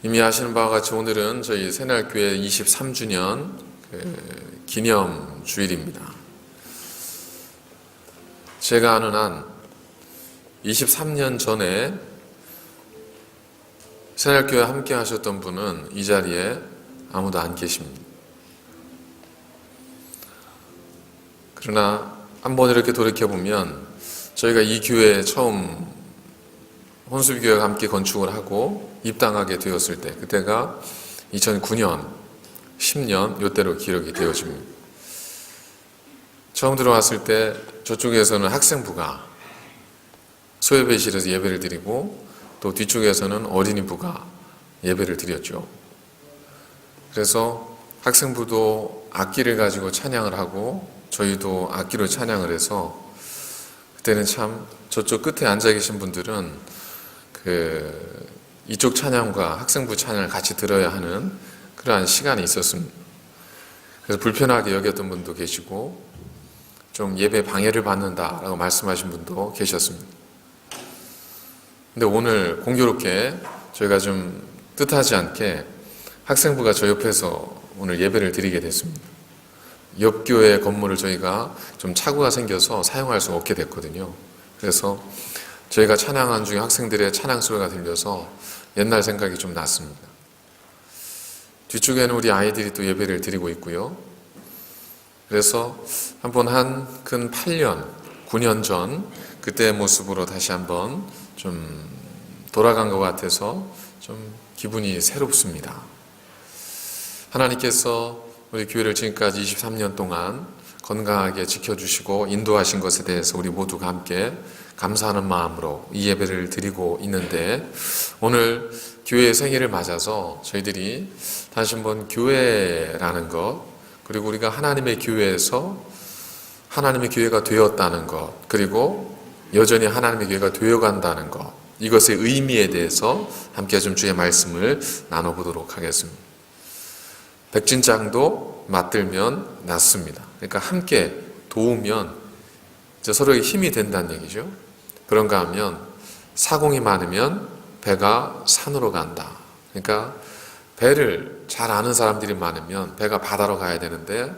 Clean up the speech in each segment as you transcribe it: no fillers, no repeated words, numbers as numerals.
이미 아시는 바와 같이 오늘은 저희 새날교회 23주년 기념 주일입니다. 제가 아는 한 23년 전에 새날교회 함께 하셨던 분은 이 자리에 아무도 안 계십니다. 그러나 한번 이렇게 돌이켜보면 저희가 이 교회에 처음 혼수교회가 함께 건축을 하고 입당하게 되었을 때, 그때가 2009년, 10년 요때로 기록이 되어집니다. 처음 들어왔을 때 저쪽에서는 학생부가 소예배실에서 예배를 드리고 또 뒤쪽에서는 어린이부가 예배를 드렸죠. 그래서 학생부도 악기를 가지고 찬양을 하고 저희도 악기로 찬양을 해서 그때는 참 저쪽 끝에 앉아 계신 분들은 이쪽 찬양과 학생부 찬양을 같이 들어야 하는 그러한 시간이 있었습니다. 그래서 불편하게 여겼던 분도 계시고 좀 예배 방해를 받는다라고 말씀하신 분도 계셨습니다. 근데 오늘 공교롭게 저희가 좀 뜻하지 않게 학생부가 저 옆에서 오늘 예배를 드리게 됐습니다. 옆 교회 건물을 저희가 좀 착오가 생겨서 사용할 수 없게 됐거든요. 그래서 저희가 찬양한 중에 학생들의 찬양 소리가 들려서 옛날 생각이 좀 났습니다. 뒤쪽에는 우리 아이들이 또 예배를 드리고 있고요. 그래서 한번 한 근 8년, 9년 전 그때의 모습으로 다시 한번 좀 돌아간 것 같아서 좀 기분이 새롭습니다. 하나님께서 우리 교회를 지금까지 23년 동안 건강하게 지켜주시고 인도하신 것에 대해서 우리 모두가 함께 감사하는 마음으로 이 예배를 드리고 있는데, 오늘 교회의 생일을 맞아서 저희들이 다시 한번 교회라는 것, 그리고 우리가 하나님의 교회에서 하나님의 교회가 되었다는 것, 그리고 여전히 하나님의 교회가 되어간다는 것, 이것의 의미에 대해서 함께 좀 주의 말씀을 나눠보도록 하겠습니다. 백진장도 맞들면 낫습니다. 그러니까 함께 도우면 서로에게 힘이 된다는 얘기죠. 그런가 하면 사공이 많으면 배가 산으로 간다. 그러니까 배를 잘 아는 사람들이 많으면 배가 바다로 가야 되는데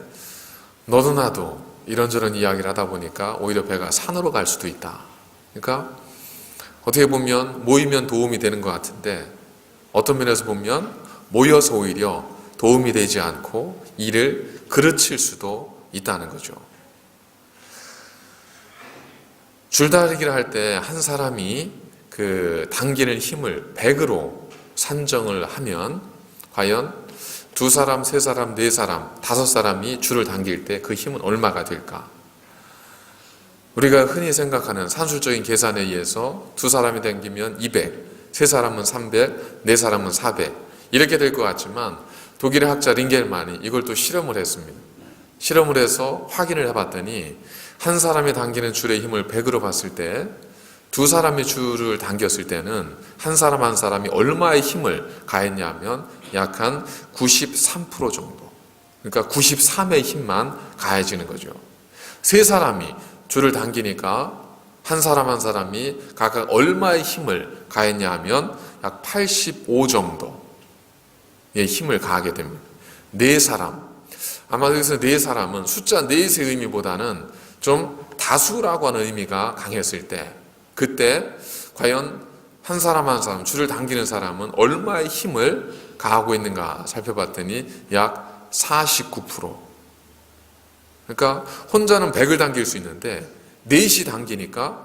너도 나도 이런저런 이야기를 하다 보니까 오히려 배가 산으로 갈 수도 있다. 그러니까 어떻게 보면 모이면 도움이 되는 것 같은데 어떤 면에서 보면 모여서 오히려 도움이 되지 않고 일을 그르칠 수도 있다는 거죠. 줄다리기를 할 때 한 사람이 당기는 힘을 100으로 산정을 하면 과연 2사람, 3사람, 4사람, 5사람이 줄을 당길 때 그 힘은 얼마가 될까? 우리가 흔히 생각하는 산술적인 계산에 의해서 2사람이 당기면 200, 3사람은 300, 4사람은 400 이렇게 될 것 같지만 독일의 학자 링겔만이 이걸 또 실험을 했습니다. 실험을 해서 확인을 해봤더니 한 사람이 당기는 줄의 힘을 100으로 봤을 때 2사람이 줄을 당겼을 때는 한 사람 한 사람이 얼마의 힘을 가했냐면 약 한 93% 정도, 그러니까 93의 힘만 가해지는 거죠. 3사람이 줄을 당기니까 한 사람 한 사람이 각각 얼마의 힘을 가했냐 하면 약 85 정도의 힘을 가하게 됩니다. 4사람, 아마 여기서 4사람은 숫자 4의 의미보다는 좀 다수라고 하는 의미가 강했을 때, 그때 과연 한 사람 한 사람, 줄을 당기는 사람은 얼마의 힘을 가하고 있는가 살펴봤더니 약 49%. 그러니까 혼자는 100을 당길 수 있는데 넷이 당기니까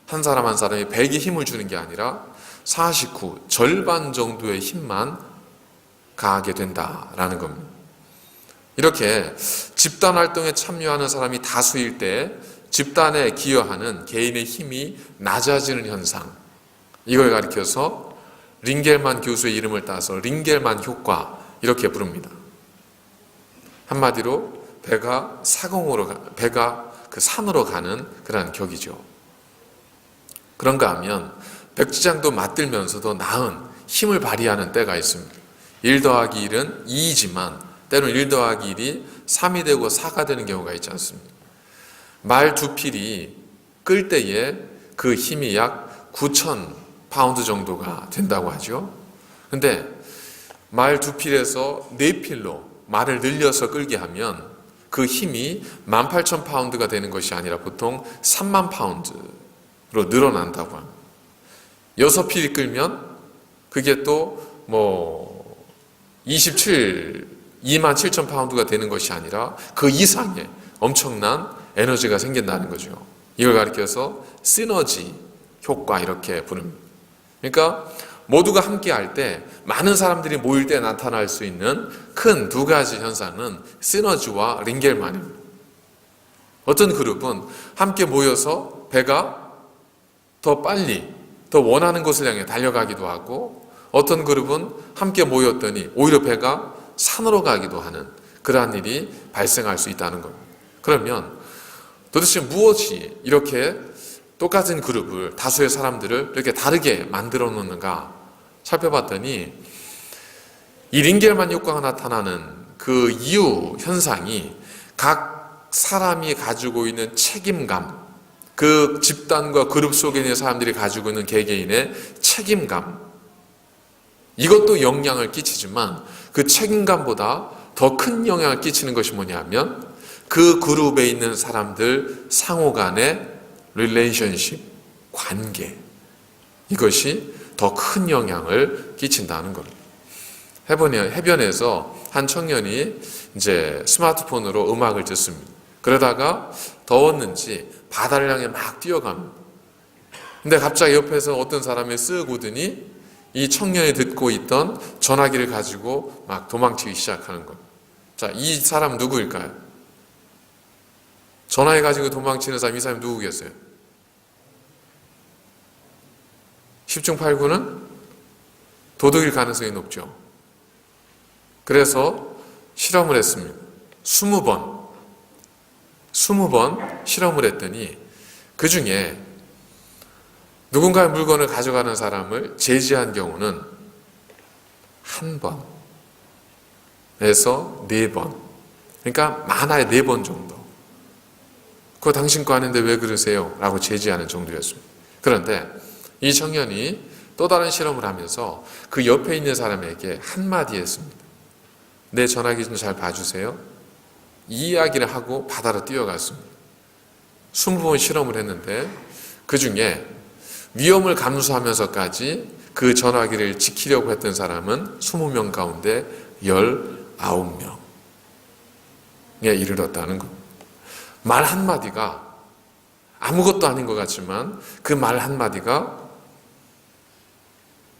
한 사람 한 사람이 100의 힘을 주는 게 아니라 49, 절반 정도의 힘만 가하게 된다라는 겁니다. 이렇게 집단 활동에 참여하는 사람이 다수일 때 집단에 기여하는 개인의 힘이 낮아지는 현상, 이걸 가리켜서 링겔만 교수의 이름을 따서 링겔만 효과 이렇게 부릅니다. 한마디로 배가 산으로 가는 그러한 격이죠. 그런가 하면 백지장도 맞들면서도 나은 힘을 발휘하는 때가 있습니다. 1 더하기 1은 2이지만 때로는 1 더하기 1이 3이 되고 4가 되는 경우가 있지 않습니까? 말 2필이 끌 때에 그 힘이 약 9,000 파운드 정도가 된다고 하죠. 근데 말 두 필에서 네 필로 말을 늘려서 끌게 하면 그 힘이 18,000파운드가 되는 것이 아니라 보통 3만 파운드로 늘어난다고 합니다. 6필이 끌면 그게 또 27,000파운드가 되는 것이 아니라 그 이상의 엄청난 에너지가 생긴다는 거죠. 이걸 가리켜서 시너지 효과 이렇게 부릅니다. 그러니까 모두가 함께 할 때, 많은 사람들이 모일 때 나타날 수 있는 큰 두 가지 현상은 시너지와 링겔만입니다. 어떤 그룹은 함께 모여서 배가 더 빨리, 더 원하는 곳을 향해 달려가기도 하고, 어떤 그룹은 함께 모였더니 오히려 배가 산으로 가기도 하는 그러한 일이 발생할 수 있다는 겁니다. 그러면 도대체 무엇이 이렇게 똑같은 그룹을, 다수의 사람들을 이렇게 다르게 만들어 놓는가 살펴봤더니, 이 링겔만 효과가 나타나는 그 이유 현상이 각 사람이 가지고 있는 책임감, 그 집단과 그룹 속에 있는 사람들이 가지고 있는 개개인의 책임감, 이것도 영향을 끼치지만 그 책임감보다 더 큰 영향을 끼치는 것이 뭐냐면 그 그룹에 있는 사람들 상호 간의 릴레이션십, 관계, 이것이 더 큰 영향을 끼친다는 겁니다. 해변에서 한 청년이 이제 스마트폰으로 음악을 듣습니다. 그러다가 더웠는지 바다를 향해 막 뛰어갑니다. 근데 갑자기 옆에서 어떤 사람이 쓱 오더니 이 청년이 듣고 있던 전화기를 가지고 막 도망치기 시작하는 겁니다. 자, 이 사람 누구일까요? 전화기 가지고 도망치는 사람, 이 사람이 누구겠어요? 10중 8구는 도둑일 가능성이 높죠. 그래서 실험을 했습니다. 20번 실험을 했더니 그 중에 누군가의 물건을 가져가는 사람을 제지한 경우는 1번에서 4번, 그러니까 많아야 4번 정도. 그거 당신 거 아닌데 왜 그러세요? 라고 제지하는 정도였습니다. 그런데 이 청년이 또 다른 실험을 하면서 그 옆에 있는 사람에게 한마디 했습니다. 내 전화기 좀 잘 봐주세요. 이 이야기를 하고 바다로 뛰어갔습니다. 20번 실험을 했는데 그 중에 위험을 감수하면서까지 그 전화기를 지키려고 했던 사람은 20명 가운데 19명에 이르렀다는 겁니다. 말 한마디가 아무것도 아닌 것 같지만 그 말 한마디가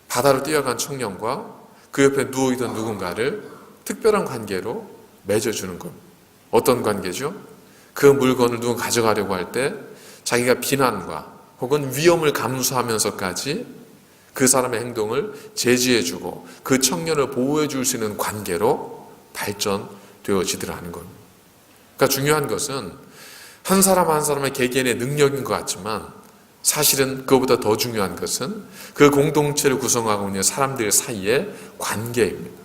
바다로 뛰어간 청년과 그 옆에 누워있던 누군가를 특별한 관계로 맺어주는 겁니다. 어떤 관계죠? 그 물건을 누군가 가져가려고 할 때 자기가 비난과 혹은 위험을 감수하면서까지 그 사람의 행동을 제지해주고 그 청년을 보호해줄 수 있는 관계로 발전되어지더라는 겁니다. 그러니까 중요한 것은 한 사람 한 사람의 개개인의 능력인 것 같지만 사실은 그것보다 더 중요한 것은 그 공동체를 구성하고 있는 사람들 사이의 관계입니다.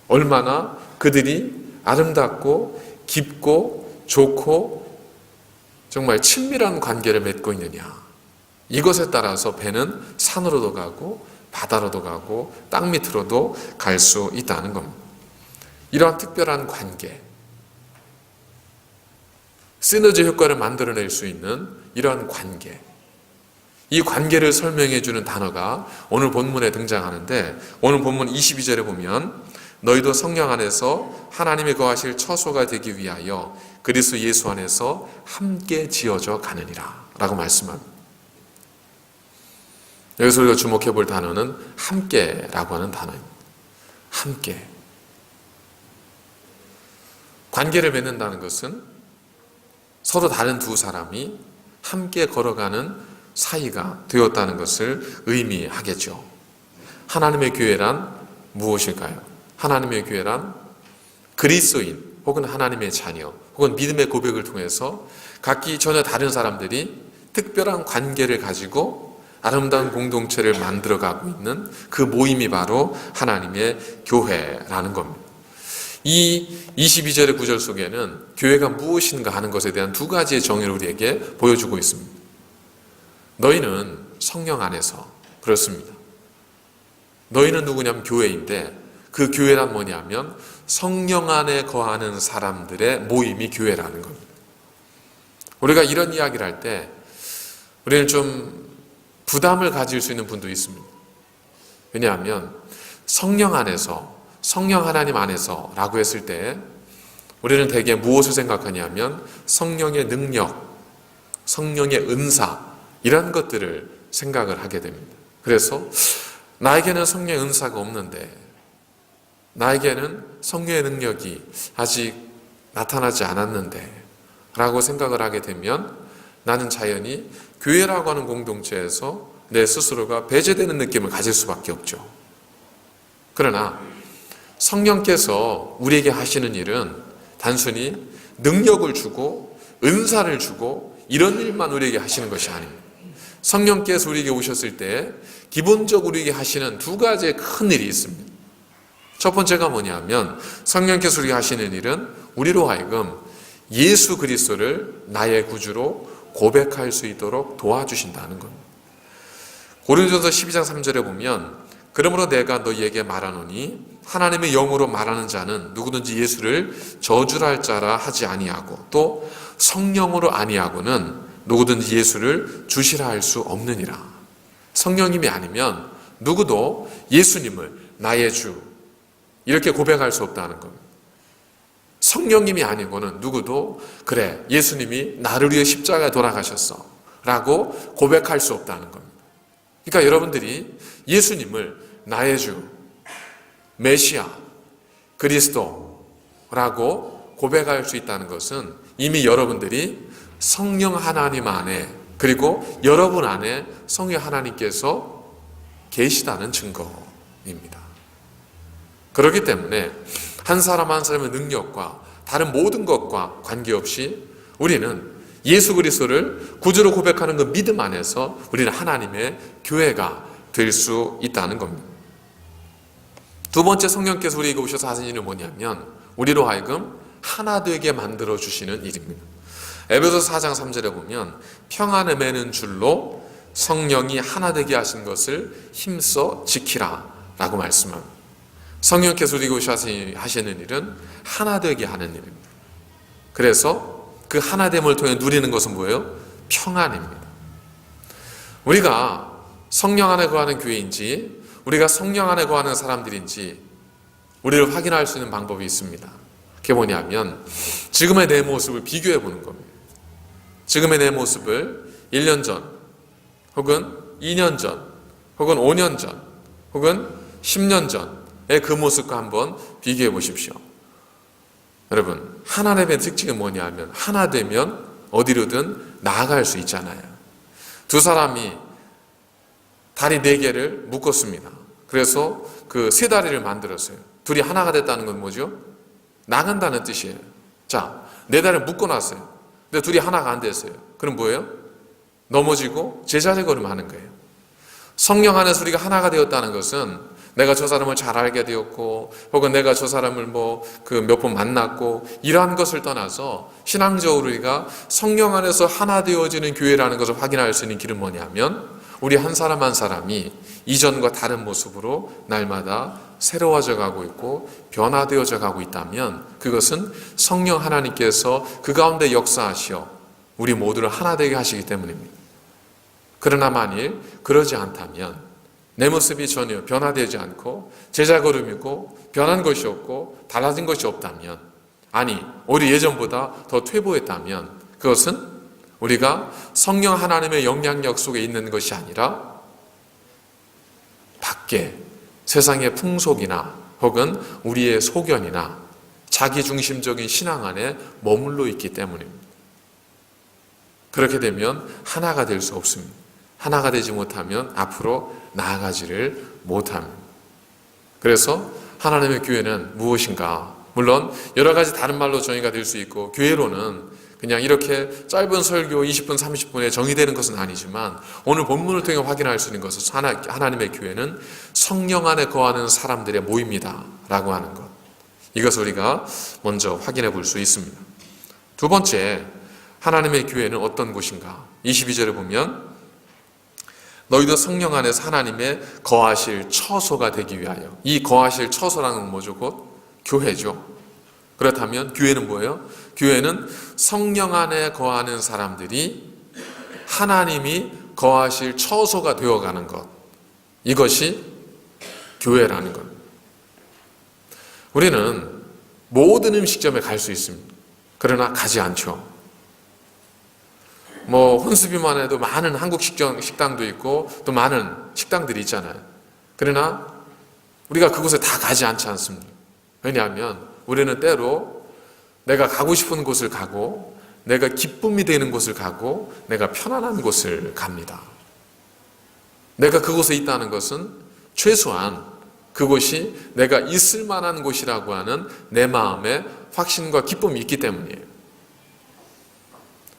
얼마나 그들이 아름답고 깊고 좋고 정말 친밀한 관계를 맺고 있느냐. 이것에 따라서 배는 산으로도 가고 바다로도 가고 땅 밑으로도 갈 수 있다는 겁니다. 이러한 특별한 관계, 시너지 효과를 만들어낼 수 있는 이러한 관계, 이 관계를 설명해 주는 단어가 오늘 본문에 등장하는데, 오늘 본문 22절에 보면 너희도 성령 안에서 하나님이 거하실 처소가 되기 위하여 그리스도 예수 안에서 함께 지어져 가느니라 라고 말씀합니다. 여기서 우리가 주목해 볼 단어는 함께라고 하는 단어입니다. 함께. 관계를 맺는다는 것은 서로 다른 두 사람이 함께 걸어가는 사이가 되었다는 것을 의미하겠죠. 하나님의 교회란 무엇일까요? 하나님의 교회란 그리스도인 혹은 하나님의 자녀 혹은 믿음의 고백을 통해서 각기 전혀 다른 사람들이 특별한 관계를 가지고 아름다운 공동체를 만들어가고 있는 그 모임이 바로 하나님의 교회라는 겁니다. 이 22절의 구절 속에는 교회가 무엇인가 하는 것에 대한 두 가지의 정의를 우리에게 보여주고 있습니다. 너희는 성령 안에서, 그렇습니다. 너희는 누구냐면 교회인데 그 교회란 뭐냐면 성령 안에 거하는 사람들의 모임이 교회라는 겁니다. 우리가 이런 이야기를 할 때 우리는 좀 부담을 가질 수 있는 분도 있습니다. 왜냐하면 성령 안에서, 성령 하나님 안에서 라고 했을 때 우리는 대개 무엇을 생각하냐면 성령의 능력, 성령의 은사 이런 것들을 생각을 하게 됩니다. 그래서 나에게는 성령의 은사가 없는데, 나에게는 성령의 능력이 아직 나타나지 않았는데 라고 생각을 하게 되면 나는 자연히 교회라고 하는 공동체에서 내 스스로가 배제되는 느낌을 가질 수밖에 없죠. 그러나 성령께서 우리에게 하시는 일은 단순히 능력을 주고 은사를 주고 이런 일만 우리에게 하시는 것이 아닙니다. 성령께서 우리에게 오셨을 때 기본적으로 우리에게 하시는 두 가지의 큰 일이 있습니다. 첫 번째가 뭐냐면 성령께서 우리에게 하시는 일은 우리로 하여금 예수 그리스도를 나의 구주로 고백할 수 있도록 도와주신다는 겁니다. 고린도전서 12장 3절에 보면 그러므로 내가 너희에게 말하노니 하나님의 영으로 말하는 자는 누구든지 예수를 저주할 자라 하지 아니하고 또 성령으로 아니하고는 누구든지 예수를 주시라 할 수 없느니라. 성령님이 아니면 누구도 예수님을 나의 주 이렇게 고백할 수 없다는 겁니다. 성령님이 아니고는 누구도 그래 예수님이 나를 위해 십자가에 돌아가셨어 라고 고백할 수 없다는 겁니다. 그러니까 여러분들이 예수님을 나의 주, 메시아, 그리스도라고 고백할 수 있다는 것은 이미 여러분들이 성령 하나님 안에 그리고 여러분 안에 성령 하나님께서 계시다는 증거입니다. 그렇기 때문에 한 사람 한 사람의 능력과 다른 모든 것과 관계없이 우리는 예수 그리스도를 구주로 고백하는 그 믿음 안에서 우리는 하나님의 교회가 될 수 있다는 겁니다. 두 번째 성령께서 우리에게 오셔서 하시는 일은 뭐냐면 우리로 하여금 하나 되게 만들어 주시는 일입니다. 에베소서 4장 3절에 보면 평안을 매는 줄로 성령이 하나 되게 하신 것을 힘써 지키라 라고 말씀합니다. 성령께서 우리에게 오셔서 하시는 일은 하나 되게 하는 일입니다. 그래서 그 하나됨을 통해 누리는 것은 뭐예요? 평안입니다. 우리가 성령 안에 거하는 교회인지 우리가 성령 안에 거하는 사람들인지 우리를 확인할 수 있는 방법이 있습니다. 그게 뭐냐면 지금의 내 모습을 비교해 보는 겁니다. 지금의 내 모습을 1년 전 혹은 2년 전 혹은 5년 전 혹은 10년 전의 그 모습과 한번 비교해 보십시오. 여러분 하나님의 특징이 뭐냐면 하나 되면 어디로든 나아갈 수 있잖아요. 두 사람이 다리 4개를 묶었습니다. 그래서 그 세 다리를 만들었어요. 둘이 하나가 됐다는 건 뭐죠? 나간다는 뜻이에요. 자, 4다리를 묶어놨어요. 근데 둘이 하나가 안 됐어요. 그럼 뭐예요? 넘어지고 제자리 걸음하는 거예요. 성령 안에서 우리가 하나가 되었다는 것은 내가 저 사람을 잘 알게 되었고 혹은 내가 저 사람을 몇 번 만났고 이러한 것을 떠나서 신앙적으로 우리가 성령 안에서 하나 되어지는 교회라는 것을 확인할 수 있는 길은 뭐냐면 우리 한 사람 한 사람이 이전과 다른 모습으로 날마다 새로워져 가고 있고 변화되어져 가고 있다면 그것은 성령 하나님께서 그 가운데 역사하시어 우리 모두를 하나 되게 하시기 때문입니다. 그러나 만일 그러지 않다면 내 모습이 전혀 변화되지 않고 제자걸음이고 변한 것이 없고 달라진 것이 없다면 아니 오히려 예전보다 더 퇴보했다면 그것은 우리가 성령 하나님의 영향력 속에 있는 것이 아니라 밖에 세상의 풍속이나 혹은 우리의 소견이나 자기중심적인 신앙 안에 머물러 있기 때문입니다. 그렇게 되면 하나가 될 수 없습니다. 하나가 되지 못하면 앞으로 나아가지를 못합니다. 그래서 하나님의 교회는 무엇인가? 물론 여러 가지 다른 말로 정의가 될 수 있고 교회로는 그냥 이렇게 짧은 설교 20분, 30분에 정의되는 것은 아니지만 오늘 본문을 통해 확인할 수 있는 것은 하나님의 교회는 성령 안에 거하는 사람들의 모임이다 라고 하는 것. 이것을 우리가 먼저 확인해 볼 수 있습니다. 두 번째, 하나님의 교회는 어떤 곳인가? 22절에 보면 너희도 성령 안에서 하나님의 거하실 처소가 되기 위하여. 이 거하실 처소라는 건 뭐죠? 곧 교회죠. 그렇다면 교회는 뭐예요? 교회는 성령 안에 거하는 사람들이 하나님이 거하실 처소가 되어가는 것. 이것이 교회라는 것. 우리는 모든 음식점에 갈 수 있습니다. 그러나 가지 않죠. 혼수비만 해도 많은 한국 식당도 있고 또 많은 식당들이 있잖아요. 그러나 우리가 그곳에 다 가지 않지 않습니다. 왜냐하면 우리는 때로 내가 가고 싶은 곳을 가고 내가 기쁨이 되는 곳을 가고 내가 편안한 곳을 갑니다. 내가 그곳에 있다는 것은 최소한 그곳이 내가 있을 만한 곳이라고 하는 내 마음의 확신과 기쁨이 있기 때문이에요.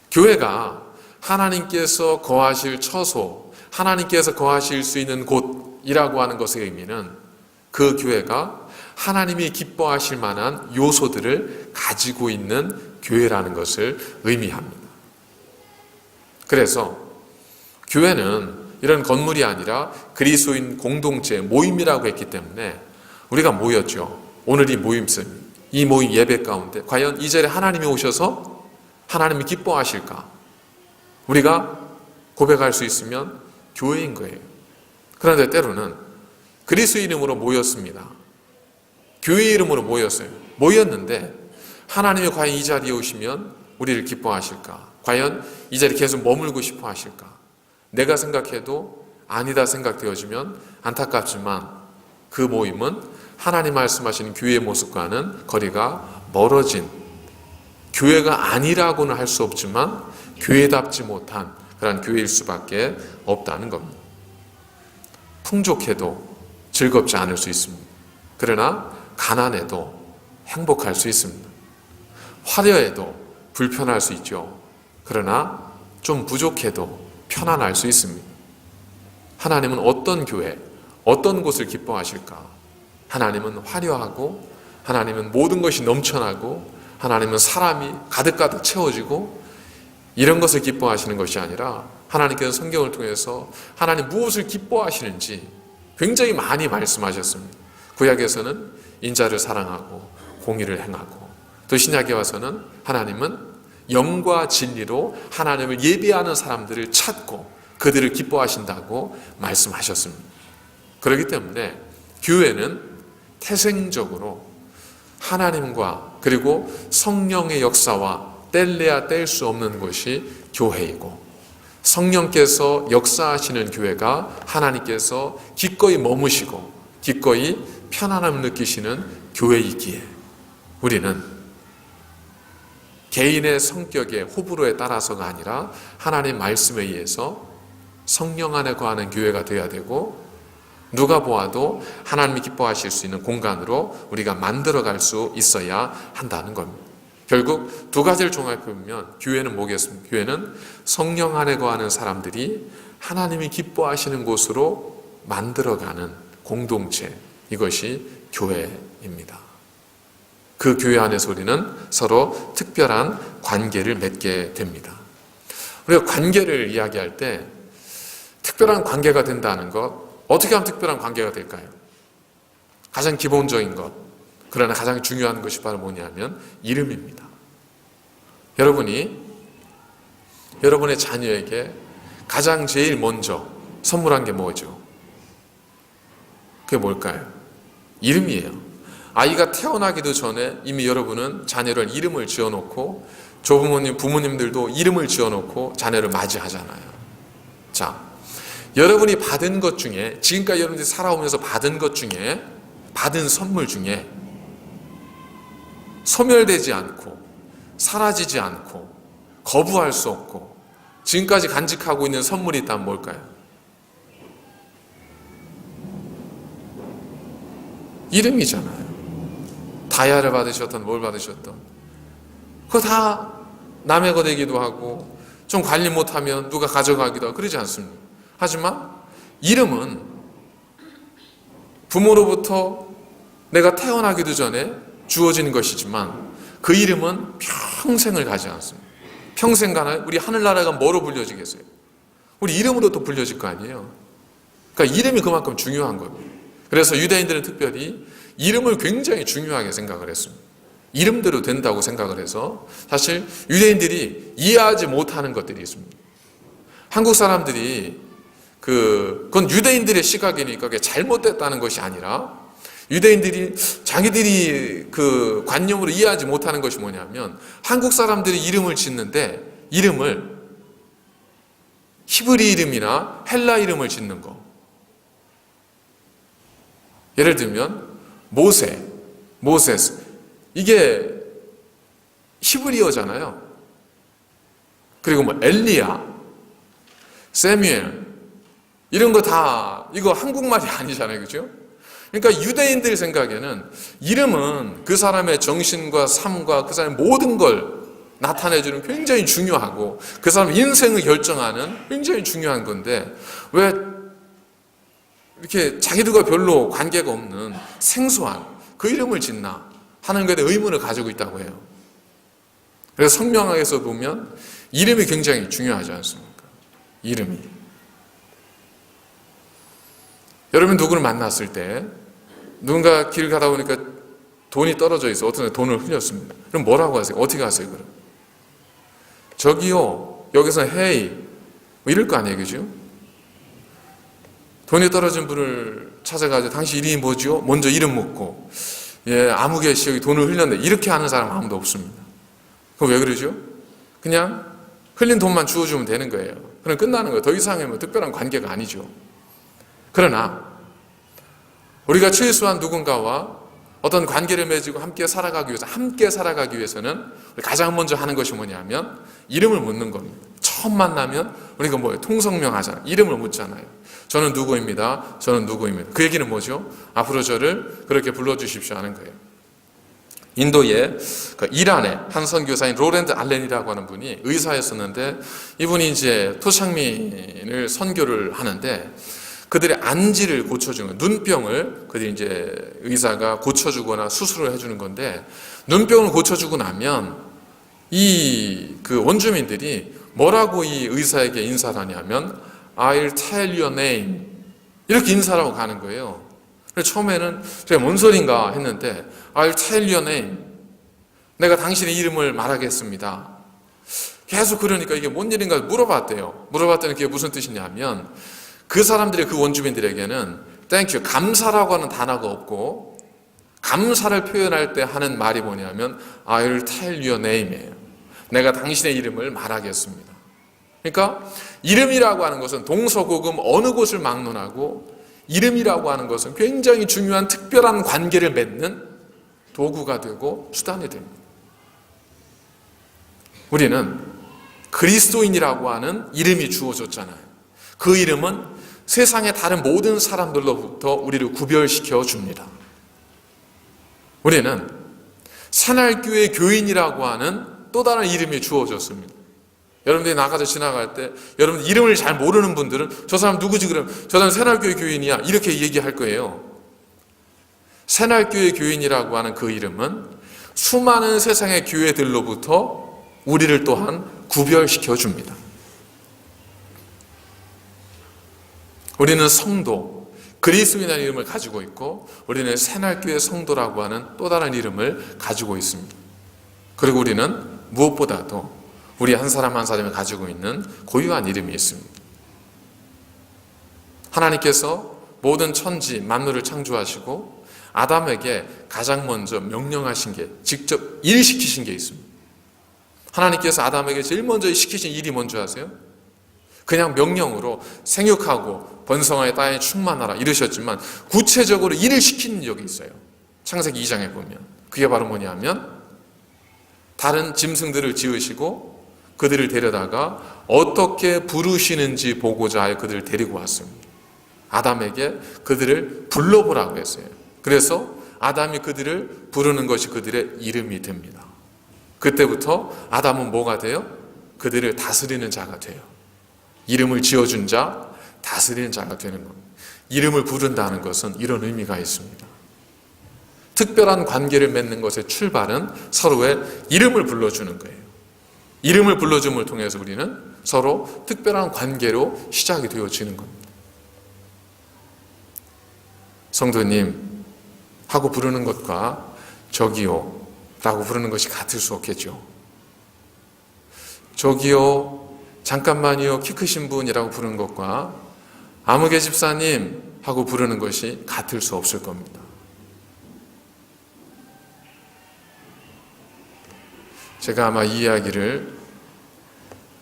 교회가 하나님께서 거하실 처소, 하나님께서 거하실 수 있는 곳이라고 하는 것의 의미는 그 교회가 하나님이 기뻐하실 만한 요소들을 가지고 있는 교회라는 것을 의미합니다. 그래서 교회는 이런 건물이 아니라 그리스도인 공동체, 모임이라고 했기 때문에 우리가 모였죠. 오늘 이 모임 예배 가운데 과연 이 자리에 하나님이 오셔서 하나님이 기뻐하실까? 우리가 고백할 수 있으면 교회인 거예요. 그런데 때로는 그리스도 이름으로 모였습니다. 교회 이름으로 모였어요. 모였는데 하나님이 과연 이 자리에 오시면 우리를 기뻐하실까? 과연 이 자리에 계속 머물고 싶어 하실까? 내가 생각해도 아니다 생각되어지면 안타깝지만 그 모임은 하나님 말씀하시는 교회의 모습과는 거리가 멀어진, 교회가 아니라고는 할 수 없지만 교회답지 못한 그런 교회일 수밖에 없다는 겁니다. 풍족해도 즐겁지 않을 수 있습니다. 그러나 가난해도 행복할 수 있습니다. 화려해도 불편할 수 있죠. 그러나 좀 부족해도 편안할 수 있습니다. 하나님은 어떤 교회, 어떤 곳을 기뻐하실까? 하나님은 화려하고, 하나님은 모든 것이 넘쳐나고, 하나님은 사람이 가득가득 채워지고, 이런 것을 기뻐하시는 것이 아니라 하나님께서 성경을 통해서 하나님 무엇을 기뻐하시는지 굉장히 많이 말씀하셨습니다. 구약에서는 인자를 사랑하고 공의를 행하고, 또 신약에 와서는 하나님은 영과 진리로 하나님을 예배하는 사람들을 찾고 그들을 기뻐하신다고 말씀하셨습니다. 그렇기 때문에 교회는 태생적으로 하나님과 그리고 성령의 역사와 뗄래야 뗄 수 없는 것이 교회이고, 성령께서 역사하시는 교회가 하나님께서 기꺼이 머무시고 기꺼이 편안함을 느끼시는 교회이기에 우리는 개인의 성격의 호불호에 따라서가 아니라 하나님의 말씀에 의해서 성령 안에 거하는 교회가 되어야 되고, 누가 보아도 하나님이 기뻐하실 수 있는 공간으로 우리가 만들어갈 수 있어야 한다는 겁니다. 결국 두 가지를 종합해보면 교회는 뭐겠습니까? 교회는 성령 안에 거하는 사람들이 하나님이 기뻐하시는 곳으로 만들어가는 공동체, 이것이 교회입니다. 그 교회 안에서 우리는 서로 특별한 관계를 맺게 됩니다. 우리가 관계를 이야기할 때 특별한 관계가 된다는 것, 어떻게 하면 특별한 관계가 될까요? 가장 기본적인 것, 그러나 가장 중요한 것이 바로 뭐냐면 이름입니다. 여러분이 여러분의 자녀에게 가장 제일 먼저 선물한 게 뭐죠? 그게 뭘까요? 이름이에요. 아이가 태어나기도 전에 이미 여러분은 자녀를 이름을 지어놓고, 조부모님, 부모님들도 이름을 지어놓고 자녀를 맞이하잖아요. 자, 여러분이 받은 것 중에, 지금까지 여러분들이 살아오면서 받은 것 중에, 받은 선물 중에 소멸되지 않고 사라지지 않고 거부할 수 없고 지금까지 간직하고 있는 선물이 있다면 뭘까요? 이름이잖아요. 다이아를 받으셨던 뭘 받으셨던 그거 다 남의 거 되기도 하고 좀 관리 못하면 누가 가져가기도 하고 그러지 않습니까? 하지만 이름은 부모로부터 내가 태어나기도 전에 주어지는 것이지만 그 이름은 평생을 가지 않습니다. 평생 가나요? 우리 하늘나라가 뭐로 불려지겠어요? 우리 이름으로 또 불려질 거 아니에요. 그러니까 이름이 그만큼 중요한 거예요. 그래서 유대인들은 특별히 이름을 굉장히 중요하게 생각을 했습니다. 이름대로 된다고 생각을 해서 사실 유대인들이 이해하지 못하는 것들이 있습니다. 한국 사람들이 그건 유대인들의 시각이니까 그게 잘못됐다는 것이 아니라 유대인들이 자기들이 그 관념으로 이해하지 못하는 것이 뭐냐면 한국 사람들이 이름을 짓는데 이름을 히브리 이름이나 헬라 이름을 짓는 거. 예를 들면 모세스 이게 히브리어잖아요. 그리고 뭐 엘리야, 세뮤엘 이런 거 다 이거 한국말이 아니잖아요. 그죠? 그러니까 유대인들 생각에는 이름은 그 사람의 정신과 삶과 그 사람의 모든 걸 나타내주는 굉장히 중요하고 그 사람 인생을 결정하는 굉장히 중요한 건데 왜 이렇게 자기들과 별로 관계가 없는 생소한 그 이름을 짓나 하는 것에 의문을 가지고 있다고 해요. 그래서 성명학에서 보면 이름이 굉장히 중요하지 않습니까? 이름이. 여러분 누구를 만났을 때 누군가 길 가다 보니까 돈이 떨어져 있어. 어떤 돈을 흘렸습니다. 그럼 뭐라고 하세요? 어떻게 하세요? 그럼 저기요 여기서 헤이 뭐 이럴 거 아니에요. 그죠? 돈이 떨어진 분을 찾아가지고 당신 이름이 뭐지요? 먼저 이름 묻고 예 아무개 씨 여기 돈을 흘렸네 이렇게 하는 사람 아무도 없습니다. 그럼 왜 그러죠? 그냥 흘린 돈만 주워주면 되는 거예요. 그럼 끝나는 거예요. 더 이상의 뭐 특별한 관계가 아니죠. 그러나 우리가 최소한 누군가와 어떤 관계를 맺고 함께 살아가기 위해서는 가장 먼저 하는 것이 뭐냐면 이름을 묻는 겁니다. 처음 만나면 우리가 뭐예요? 통성명 하잖아요. 이름을 묻잖아요. 저는 누구입니다. 저는 누구입니다. 그 얘기는 뭐죠? 앞으로 저를 그렇게 불러주십시오 하는 거예요. 인도의 이란의 한 선교사인 로렌드 알렌이라고 하는 분이 의사였었는데 이분이 이제 토착민을 선교를 하는데 그들의 안지를 고쳐주는 눈병을 그들이 이제 의사가 고쳐주거나 수술을 해주는 건데 눈병을 고쳐주고 나면 이 그 원주민들이 뭐라고 이 의사에게 인사를 하냐면 I'll tell your name 이렇게 인사를 하고 가는 거예요. 그래서 처음에는 제가 뭔 소린가 했는데 I'll tell your name 내가 당신의 이름을 말하겠습니다. 계속 그러니까 이게 뭔 일인가 물어봤대요. 물어봤더니 그게 무슨 뜻이냐면 그 사람들이 그 원주민들에게는 thank you, 감사라고 하는 단어가 없고 감사를 표현할 때 하는 말이 뭐냐면 I'll tell your name이에요. 내가 당신의 이름을 말하겠습니다. 그러니까 이름이라고 하는 것은 동서고금 어느 곳을 막론하고 이름이라고 하는 것은 굉장히 중요한 특별한 관계를 맺는 도구가 되고 수단이 됩니다. 우리는 그리스도인이라고 하는 이름이 주어졌잖아요. 그 이름은 세상의 다른 모든 사람들로부터 우리를 구별시켜 줍니다. 우리는 새날교회 교인이라고 하는 또 다른 이름이 주어졌습니다. 여러분들이 나가서 지나갈 때 여러분 이름을 잘 모르는 분들은 저 사람 누구지 그러면 저 사람 새날교회 교인이야 이렇게 얘기할 거예요. 새날교회 교인이라고 하는 그 이름은 수많은 세상의 교회들로부터 우리를 또한 구별시켜 줍니다. 우리는 성도, 그리스도인이라는 이름을 가지고 있고 우리는 새날교회 성도라고 하는 또 다른 이름을 가지고 있습니다. 그리고 우리는 무엇보다도 우리 한 사람 한 사람이 가지고 있는 고유한 이름이 있습니다. 하나님께서 모든 천지 만물을 창조하시고 아담에게 가장 먼저 명령하신 게 직접 일시키신 게 있습니다. 하나님께서 아담에게 제일 먼저 시키신 일이 뭔지 아세요? 그냥 명령으로 생육하고 번성하여 땅에 충만하라 이러셨지만 구체적으로 일을 시키는 적이 있어요. 창세기 2장에 보면 그게 바로 뭐냐면 다른 짐승들을 지으시고 그들을 데려다가 어떻게 부르시는지 보고자 하여 그들을 데리고 왔습니다. 아담에게 그들을 불러보라고 했어요. 그래서 아담이 그들을 부르는 것이 그들의 이름이 됩니다. 그때부터 아담은 뭐가 돼요? 그들을 다스리는 자가 돼요. 이름을 지어준 자, 다스리는 자가 되는 겁니다. 이름을 부른다는 것은 이런 의미가 있습니다. 특별한 관계를 맺는 것의 출발은 서로의 이름을 불러주는 거예요. 이름을 불러줌을 통해서 우리는 서로 특별한 관계로 시작이 되어지는 겁니다. 성도님 하고 부르는 것과 저기요 라고 부르는 것이 같을 수 없겠죠. 저기요, 잠깐만요, 키 크신 분이라고 부르는 것과 아무개 집사님 하고 부르는 것이 같을 수 없을 겁니다. 제가 아마 이 이야기를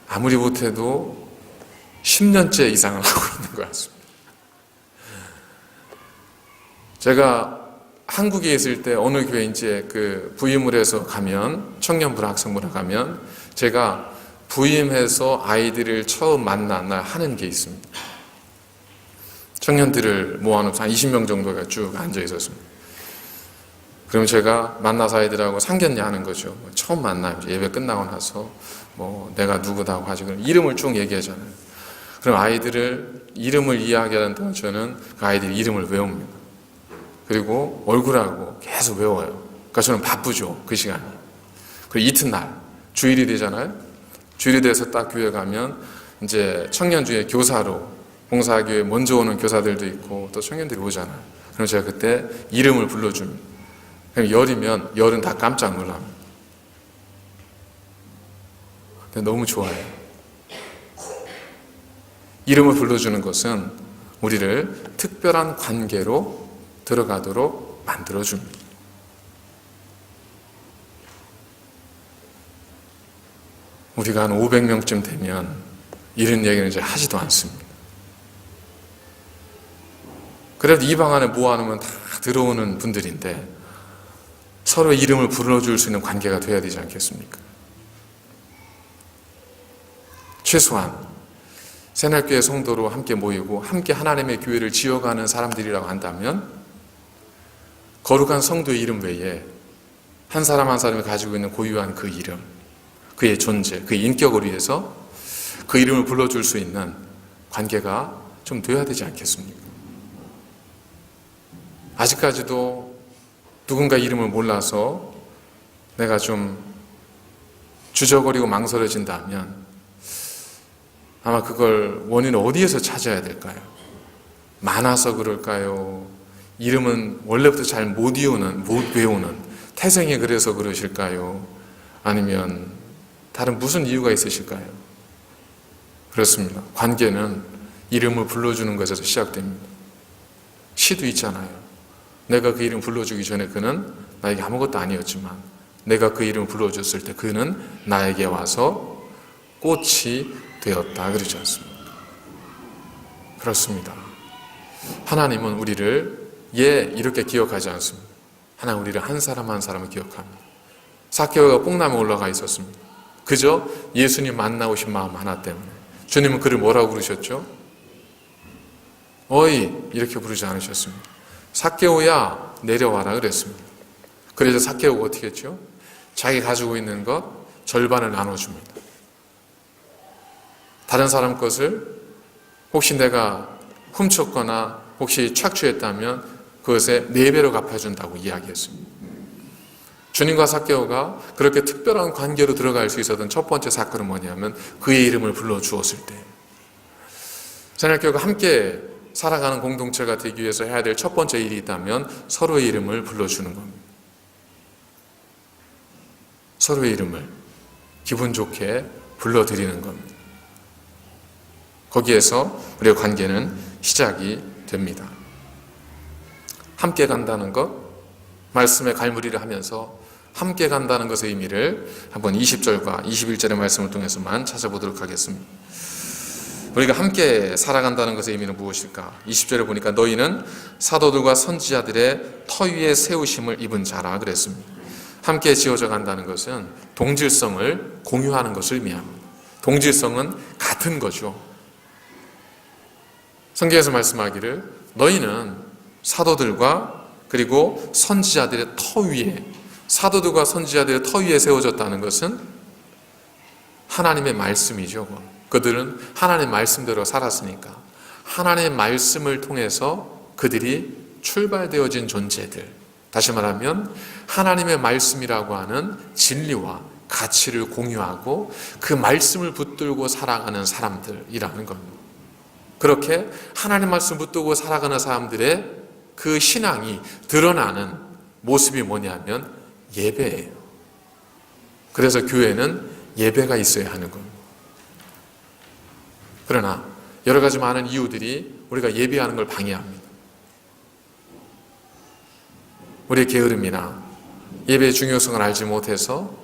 아무리 못해도 10년째 이상을 하고 있는 것 같습니다. 제가 한국에 있을 때 어느 교회인지 그 부임을 해서 가면, 청년부라 학생부라 가면 제가 부임해서 아이들을 처음 만난 날 하는 게 있습니다. 청년들을 모아놓고 한 20명 정도가 쭉 앉아 있었습니다. 그럼 제가 만나서 아이들하고 상견례 하는 거죠. 처음 만나요. 예배 끝나고 나서 내가 누구다고 하죠. 그럼 이름을 쭉 얘기하잖아요. 그럼 아이들을 이름을 이야기하는 동안 저는 그 아이들 이름을 외웁니다. 그리고 얼굴하고 계속 외워요. 그러니까 저는 바쁘죠. 그 시간이. 그리고 이튿날 주일이 되잖아요. 주일이 돼서 딱 교회 가면 이제 청년주의 교사로 봉사교회 먼저 오는 교사들도 있고 또 청년들이 오잖아요. 그럼 제가 그때 이름을 불러줍니다. 그럼 열이면 열은 다 깜짝 놀랍니다. 근데 너무 좋아요. 이름을 불러주는 것은 우리를 특별한 관계로 들어가도록 만들어줍니다. 우리가 한 500명쯤 되면 이런 얘기는 이제 하지도 않습니다. 그래도 이 방 안에 모아놓으면 다 들어오는 분들인데 서로 이름을 불러줄 수 있는 관계가 돼야 되지 않겠습니까? 최소한 새날교회 성도로 함께 모이고 함께 하나님의 교회를 지어가는 사람들이라고 한다면 거룩한 성도의 이름 외에 한 사람 한 사람이 가지고 있는 고유한 그 이름, 그의 존재, 그의 인격을 위해서 그 이름을 불러줄 수 있는 관계가 좀 돼야 되지 않겠습니까? 아직까지도 누군가 이름을 몰라서 내가 좀 주저거리고 망설여진다면 아마 그걸 원인을 어디에서 찾아야 될까요? 많아서 그럴까요? 이름은 원래부터 잘 못 외우는 태생이 그래서 그러실까요? 아니면 다른 무슨 이유가 있으실까요? 그렇습니다. 관계는 이름을 불러주는 것에서 시작됩니다. 시도 있잖아요. 내가 그 이름 불러주기 전에 그는 나에게 아무것도 아니었지만 내가 그 이름을 불러줬을 때 그는 나에게 와서 꽃이 되었다 그러지 않습니까? 그렇습니다. 하나님은 우리를 이렇게 기억하지 않습니다. 하나님 우리를 한 사람 한 사람을 기억합니다. 삭개오가 뽕나무에 올라가 있었습니다. 그저 예수님 만나오신 마음 하나 때문에. 주님은 그를 뭐라고 부르셨죠? 어이 이렇게 부르지 않으셨습니다. 삭개오야 내려와라 그랬습니다. 그래서 삭개오가 어떻게 했죠? 자기 가지고 있는 것 절반을 나눠줍니다. 다른 사람 것을 혹시 내가 훔쳤거나 혹시 착취했다면 그것에 4배로 갚아준다고 이야기했습니다. 주님과 삭개오가 그렇게 특별한 관계로 들어갈 수 있었던 첫 번째 사건은 뭐냐면 그의 이름을 불러주었을 때 새날교회가 함께 살아가는 공동체가 되기 위해서 해야 될 첫 번째 일이 있다면 서로의 이름을 불러주는 겁니다. 서로의 이름을 기분 좋게 불러드리는 겁니다. 거기에서 우리의 관계는 시작이 됩니다. 함께 간다는 것, 말씀의 갈무리를 하면서 함께 간다는 것의 의미를 한번 20절과 21절의 말씀을 통해서만 찾아보도록 하겠습니다. 우리가 함께 살아간다는 것의 의미는 무엇일까? 20절에 보니까 너희는 사도들과 선지자들의 터 위에 세우심을 입은 자라 그랬습니다. 함께 지어져 간다는 것은 동질성을 공유하는 것을 의미합니다. 동질성은 같은 거죠. 성경에서 말씀하기를 너희는 사도들과 그리고 선지자들의 터 위에, 사도들과 선지자들의 터 위에 세워졌다는 것은 하나님의 말씀이죠. 그들은 하나님의 말씀대로 살았으니까 하나님의 말씀을 통해서 그들이 출발되어진 존재들, 다시 말하면 하나님의 말씀이라고 하는 진리와 가치를 공유하고 그 말씀을 붙들고 살아가는 사람들이라는 겁니다. 그렇게 하나님 말씀 붙들고 살아가는 사람들의 그 신앙이 드러나는 모습이 뭐냐면 예배예요. 그래서 교회는 예배가 있어야 하는 겁니다. 그러나 여러 가지 많은 이유들이 우리가 예배하는 걸 방해합니다. 우리의 게으름이나 예배의 중요성을 알지 못해서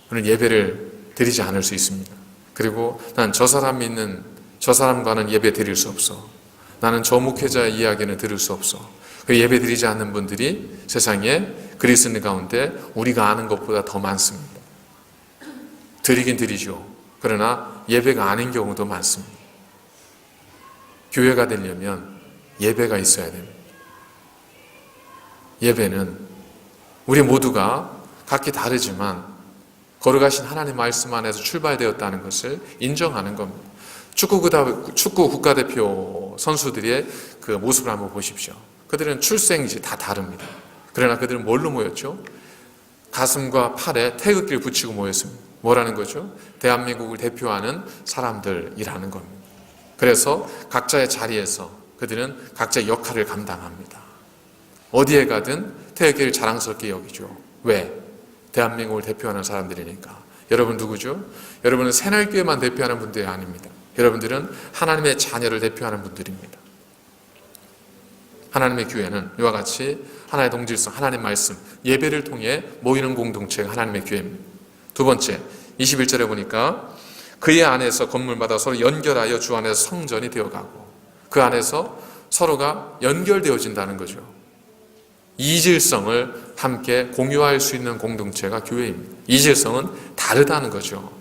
우리는 예배를 드리지 않을 수 있습니다. 그리고 난 저 사람 믿는 저 사람과는 예배 드릴 수 없어. 나는 저 목회자의 이야기는 들을 수 없어. 그 예배 드리지 않는 분들이 세상에 그리스도인 가운데 우리가 아는 것보다 더 많습니다. 드리긴 드리죠. 그러나 예배가 아닌 경우도 많습니다. 교회가 되려면 예배가 있어야 됩니다. 예배는 우리 모두가 각기 다르지만 걸어가신 하나님 말씀 안에서 출발되었다는 것을 인정하는 겁니다. 축구 국가대표 선수들의 그 모습을 한번 보십시오. 그들은 출생지 다 다릅니다. 그러나 그들은 뭘로 모였죠? 가슴과 팔에 태극기를 붙이고 모였습니다. 뭐라는 거죠? 대한민국을 대표하는 사람들이라는 겁니다. 그래서 각자의 자리에서 그들은 각자의 역할을 감당합니다. 어디에 가든 태극기를 자랑스럽게 여기죠. 왜? 대한민국을 대표하는 사람들이니까. 여러분 누구죠? 여러분은 새날교회만 대표하는 분들이 아닙니다. 여러분들은 하나님의 자녀를 대표하는 분들입니다. 하나님의 교회는 이와 같이 하나의 동질성, 하나님 말씀, 예배를 통해 모이는 공동체가 하나님의 교회입니다. 두 번째, 21절에 보니까 그의 안에서 건물마다 서로 연결하여 주 안에서 성전이 되어가고 그 안에서 서로가 연결되어진다는 거죠. 이질성을 함께 공유할 수 있는 공동체가 교회입니다. 이질성은 다르다는 거죠.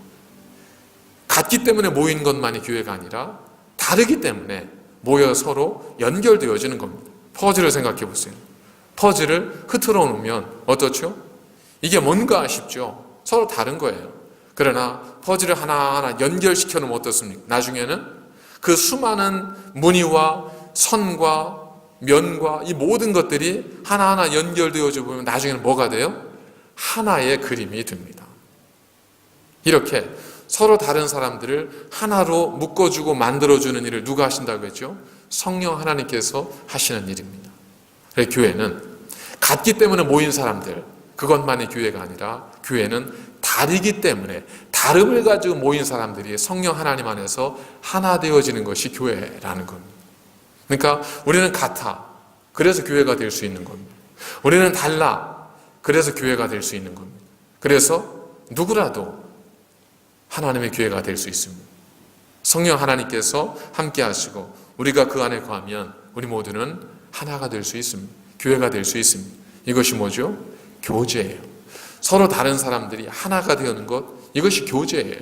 같기 때문에 모인 것만이 교회가 아니라 다르기 때문에 모여 서로 연결되어지는 겁니다. 퍼즐을 생각해 보세요. 퍼즐을 흐트러 놓으면 어떻죠? 이게 뭔가 싶죠? 서로 다른 거예요. 그러나 퍼즐을 하나하나 연결시켜 놓으면 어떻습니까? 나중에는 그 수많은 무늬와 선과 면과 이 모든 것들이 하나하나 연결되어져 보면 나중에는 뭐가 돼요? 하나의 그림이 됩니다. 이렇게 서로 다른 사람들을 하나로 묶어주고 만들어주는 일을 누가 하신다고 했죠? 성령 하나님께서 하시는 일입니다. 그래서 교회는 같기 때문에 모인 사람들, 그것만이 교회가 아니라 교회는 다르기 때문에 다름을 가지고 모인 사람들이 성령 하나님 안에서 하나 되어지는 것이 교회라는 겁니다. 그러니까 우리는 같아. 그래서 교회가 될 수 있는 겁니다. 우리는 달라. 그래서 교회가 될 수 있는 겁니다. 그래서 누구라도 하나님의 교회가 될 수 있습니다. 성령 하나님께서 함께 하시고 우리가 그 안에 거하면 우리 모두는 하나가 될 수 있습니다. 교회가 될 수 있습니다. 이것이 뭐죠? 교제예요. 서로 다른 사람들이 하나가 되는 것, 이것이 교제예요.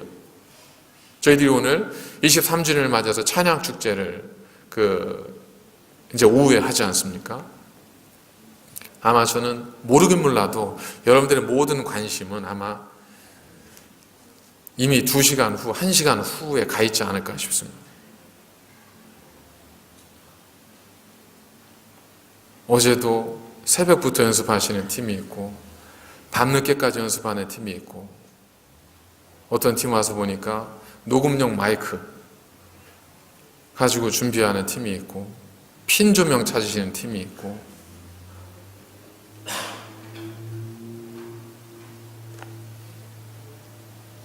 저희들이 오늘 23주년을 맞아서 찬양 축제를 이제 오후에 하지 않습니까? 아마 저는 모르긴 몰라도 여러분들의 모든 관심은 아마 이미 2시간 후, 1시간 후에 가 있지 않을까 싶습니다. 어제도 새벽부터 연습하시는 팀이 있고 밤늦게까지 연습하는 팀이 있고 어떤 팀 와서 보니까 녹음용 마이크 가지고 준비하는 팀이 있고 핀 조명 찾으시는 팀이 있고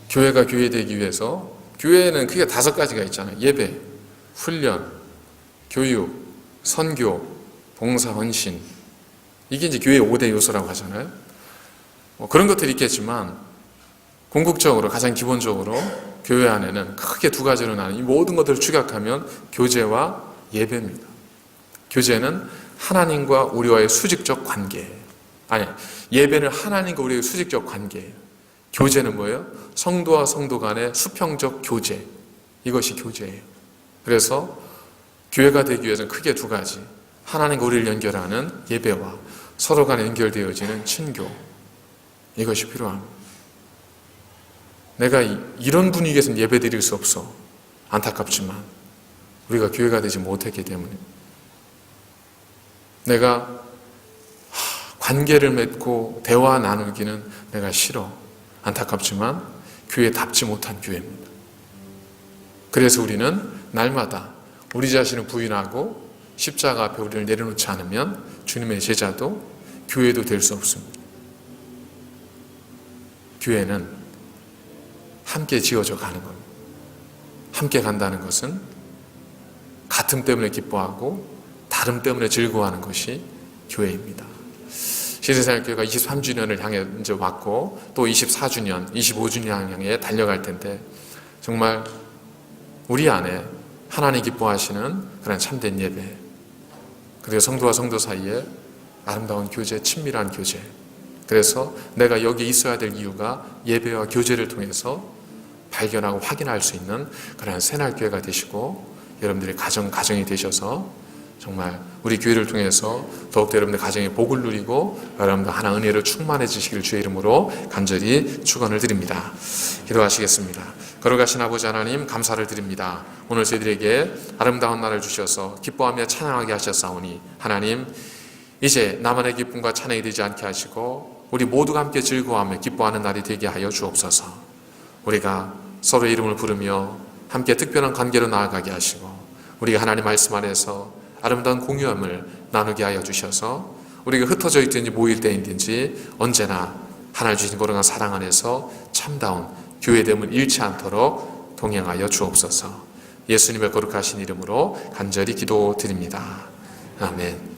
교회가 교회되기 위해서 교회에는 크게 5가지가 있잖아요. 예배, 훈련, 교육, 선교, 봉사, 헌신. 이게 이제 교회의 5대 요소라고 하잖아요. 그런 것들이 있겠지만 궁극적으로 가장 기본적으로 교회 안에는 크게 2가지로 나는 이 모든 것들을 축약하면 교제와 예배입니다. 교제는 하나님과 우리와의 수직적 관계예요. 아니, 예배는 하나님과 우리의 수직적 관계예요. 교제는 뭐예요? 성도와 성도 간의 수평적 교제. 이것이 교제예요. 그래서 교회가 되기 위해서는 크게 2가지. 하나님과 우리를 연결하는 예배와 서로 간에 연결되어지는 친교. 이것이 필요합니다. 내가 이런 분위기에서는 예배 드릴 수 없어. 안타깝지만 우리가 교회가 되지 못했기 때문에 내가 관계를 맺고 대화 나누기는 내가 싫어. 안타깝지만 교회답지 못한 교회입니다. 그래서 우리는 날마다 우리 자신을 부인하고 십자가 앞에 우리를 내려놓지 않으면 주님의 제자도 교회도 될 수 없습니다. 교회는 함께 지어져 가는 겁니다. 함께 간다는 것은 같음 때문에 기뻐하고 다름 때문에 즐거워하는 것이 교회입니다. 시대생활교회가 23주년을 향해 이제 왔고 또 24주년, 25주년 향해 달려갈 텐데 정말 우리 안에 하나님 기뻐하시는 그런 참된 예배, 그리고 성도와 성도 사이에 아름다운 교제, 친밀한 교제, 그래서 내가 여기 있어야 될 이유가 예배와 교제를 통해서 발견하고 확인할 수 있는 그런 새날교회가 되시고 여러분들의 가정이 되셔서 정말 우리 교회를 통해서 더욱더 여러분들 가정의 복을 누리고 여러분들 하나 은혜로 충만해지시길 주의 이름으로 간절히 축원을 드립니다. 기도하시겠습니다. 거룩하신 아버지 하나님 감사를 드립니다. 오늘 저희들에게 아름다운 날을 주셔서 기뻐하며 찬양하게 하셨사오니 하나님 이제 나만의 기쁨과 찬양이 되지 않게 하시고 우리 모두가 함께 즐거워하며 기뻐하는 날이 되게 하여 주옵소서. 우리가 서로의 이름을 부르며 함께 특별한 관계로 나아가게 하시고 우리가 하나님 말씀 안에서 아름다운 공유함을 나누게 하여 주셔서 우리가 흩어져 있든지 모일 때인든지 언제나 하나님 주신 거룩한 사랑 안에서 참다운 교회됨을 잃지 않도록 동행하여 주옵소서. 예수님의 거룩하신 이름으로 간절히 기도드립니다. 아멘.